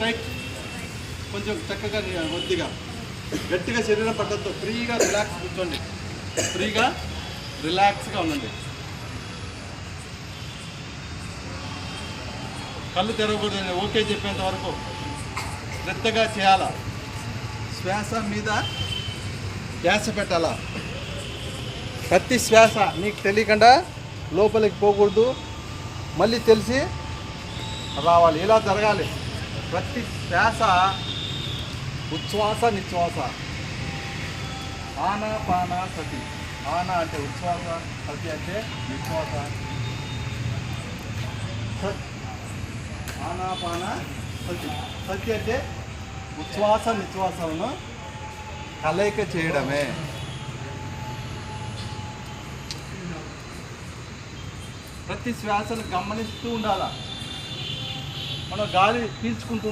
Strike, కొంచెం చక్కగా కొద్దిగా గట్టిగా శరీరం పట్టద్దు, ఫ్రీగా రిలాక్స్ కూర్చోండి, ఫ్రీగా రిలాక్స్గా ఉండండి. కళ్ళు తెరవకూడదండి, ఓకే చెప్పేంత వరకు శ్రద్ధగా చేయాలా. శ్వాస మీద ధ్యాస పెట్టాలా. ప్రతి శ్వాస నీకు తెలియకుండా లోపలికి పోకూడదు, మళ్ళీ తెలిసి రావాలి, ఇలా జరగాలి. ప్రతి శ్వాస ఉచ్ఛ్వాస నిశ్వాస, ఆనాపాన సతి. ఆనా అంటే ఉచ్ఛ్వాస, సతి అంటే నిశ్వాస. ఆనాపాన సతి, సతి అంటే ఉచ్ఛ్వాస నిశ్వాసాలను కలయిక చేయడమే. ప్రతి శ్వాసను గమనిస్తూ ఉండాలా. మనం గాలి పీల్చుకుంటూ